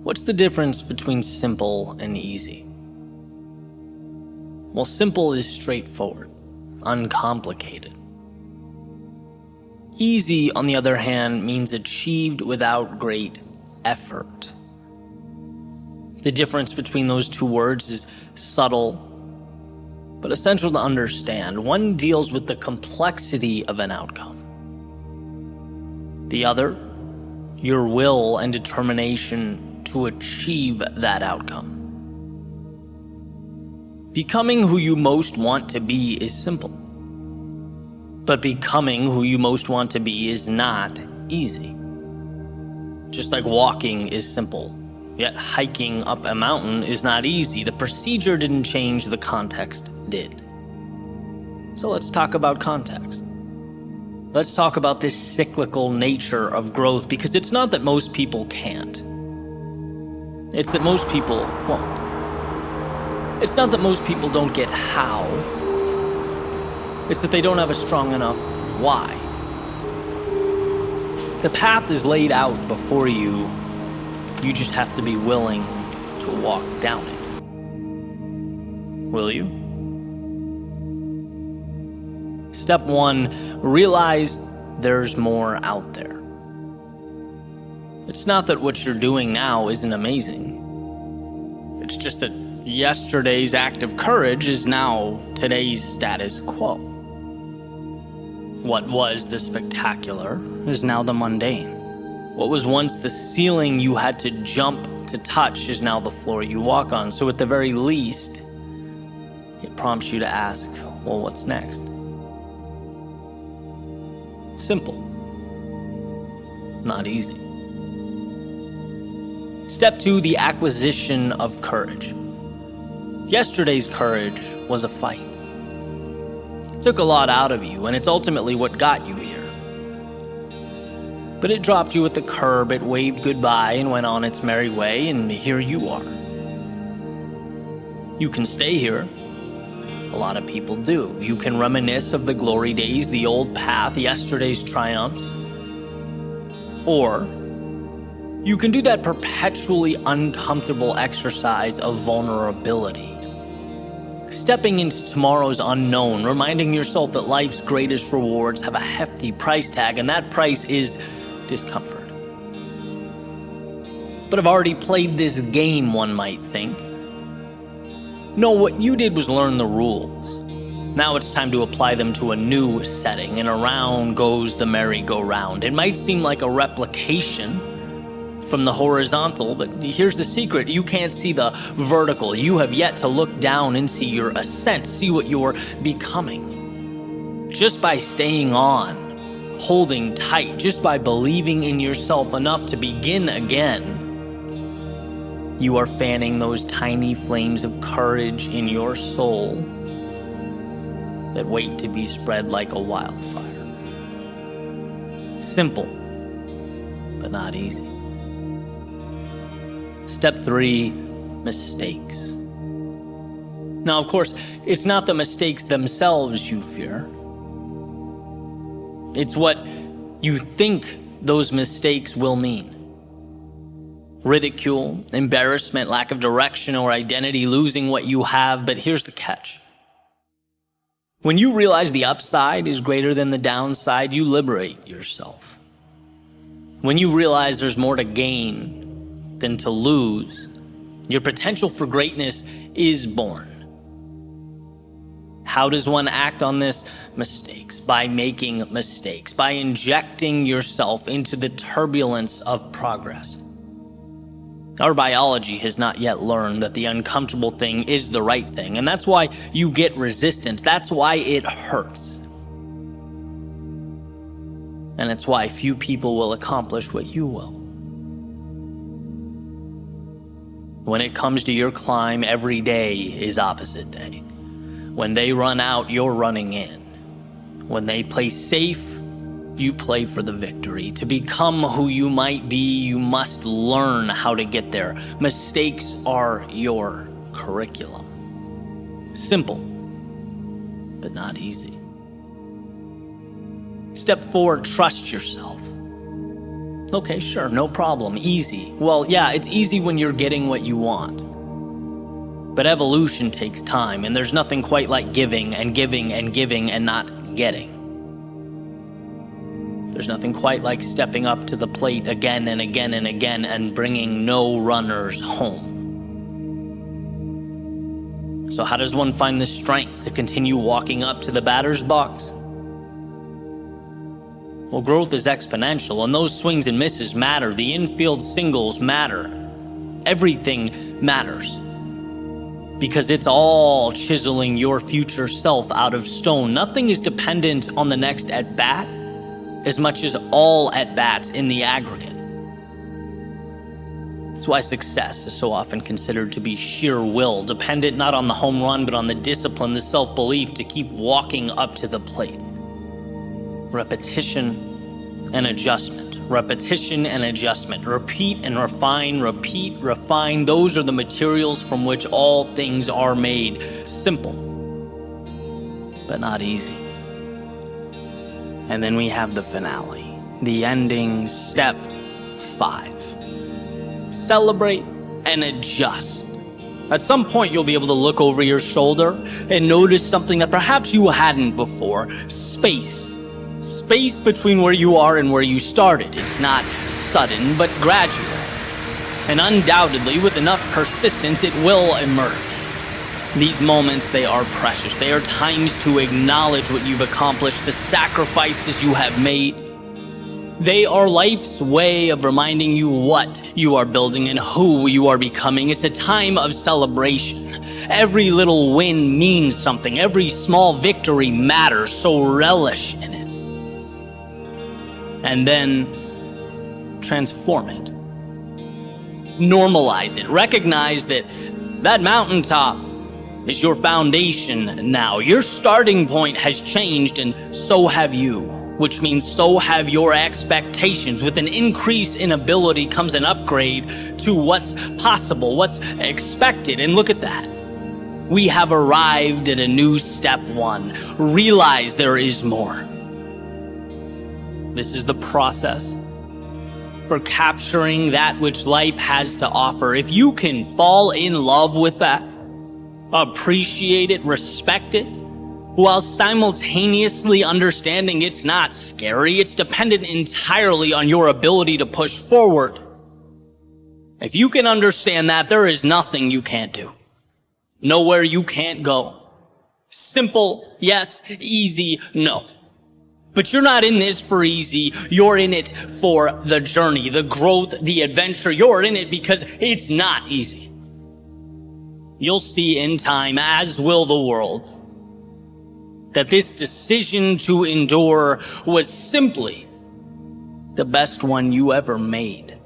What's the difference between simple and easy? Well, simple is straightforward, uncomplicated. Easy, on the other hand, means achieved without great effort. The difference between those two words is subtle, but essential to understand. One deals with the complexity of an outcome. The other, your will and determination to achieve that outcome. Becoming who you most want to be is simple. But becoming who you most want to be is not easy. Just like walking is simple, yet hiking up a mountain is not easy. The procedure didn't change, the context did. So let's talk about context. Let's talk about this cyclical nature of growth, because it's not that most people can't. It's that most people won't. It's not that most people don't get how. It's that they don't have a strong enough why. The path is laid out before you. You just have to be willing to walk down it. Will you? Step 1, realize there's more out there. It's not that what you're doing now isn't amazing. It's just that yesterday's act of courage is now today's status quo. What was the spectacular is now the mundane. What was once the ceiling you had to jump to touch is now the floor you walk on. So at the very least, it prompts you to ask, well, what's next? Simple, not easy. Step 2, the acquisition of courage. Yesterday's courage was a fight. It took a lot out of you, and it's ultimately what got you here. But it dropped you at the curb, it waved goodbye and went on its merry way, and here you are. You can stay here. A lot of people do. You can reminisce of the glory days, the old path, yesterday's triumphs. Or you can do that perpetually uncomfortable exercise of vulnerability. Stepping into tomorrow's unknown, reminding yourself that life's greatest rewards have a hefty price tag, and that price is discomfort. But I've already played this game, one might think. No, what you did was learn the rules. Now it's time to apply them to a new setting, and around goes the merry-go-round. It might seem like a replication from the horizontal, but here's the secret. You can't see the vertical. You have yet to look down and see your ascent, see what you're becoming. Just by staying on, holding tight, just by believing in yourself enough to begin again, you are fanning those tiny flames of courage in your soul that wait to be spread like a wildfire. Simple, but not easy. Step 3, mistakes. Now, of course, it's not the mistakes themselves you fear. It's what you think those mistakes will mean. Ridicule, embarrassment, lack of direction or identity, losing what you have. But here's the catch. When you realize the upside is greater than the downside, you liberate yourself. When you realize there's more to gain than to lose, your potential for greatness is born. How does one act on this? Mistakes. By making mistakes. By injecting yourself into the turbulence of progress. Our biology has not yet learned that the uncomfortable thing is the right thing, and that's why you get resistance. That's why it hurts. And it's why few people will accomplish what you will. When it comes to your climb, every day is opposite day. When they run out, you're running in. When they play safe, you play for the victory. To become who you might be, you must learn how to get there. Mistakes are your curriculum. Simple, but not easy. Step 4, trust yourself. Okay, sure, no problem, easy. Well, yeah, it's easy when you're getting what you want. But evolution takes time, and there's nothing quite like giving and giving and giving and not getting. There's nothing quite like stepping up to the plate again and again and again and bringing no runners home. So how does one find the strength to continue walking up to the batter's box? Well, growth is exponential, and those swings and misses matter. The infield singles matter. Everything matters. Because it's all chiseling your future self out of stone. Nothing is dependent on the next at-bat as much as all at-bats in the aggregate. That's why success is so often considered to be sheer will, dependent not on the home run, but on the discipline, the self-belief to keep walking up to the plate. Repetition and adjustment. Repetition and adjustment. Repeat and refine, repeat, refine. Those are the materials from which all things are made. Simple, but not easy. And then we have the finale, the ending, step 5. Celebrate and adjust. At some point, you'll be able to look over your shoulder and notice something that perhaps you hadn't before. Space. Space between where you are and where you started. It's not sudden, but gradual. And undoubtedly, with enough persistence, it will emerge. These moments, they are precious. They are times to acknowledge what you've accomplished, the sacrifices you have made. They are life's way of reminding you what you are building and who you are becoming. It's a time of celebration. Every little win means something. Every small victory matters, so relish in it. And then transform it. Normalize it. Recognize that that mountaintop is your foundation now. Your starting point has changed, and so have you, which means so have your expectations. With an increase in ability comes an upgrade to what's possible, what's expected. And look at that. We have arrived at a new step 1. Realize there is more. This is the process for capturing that which life has to offer. If you can fall in love with that, appreciate it, respect it, while simultaneously understanding it's not scary, it's dependent entirely on your ability to push forward. If you can understand that, there is nothing you can't do. Nowhere you can't go. Simple, yes. Easy, no. But you're not in this for easy. You're in it for the journey, the growth, the adventure. You're in it because it's not easy. You'll see in time, as will the world, that this decision to endure was simply the best one you ever made.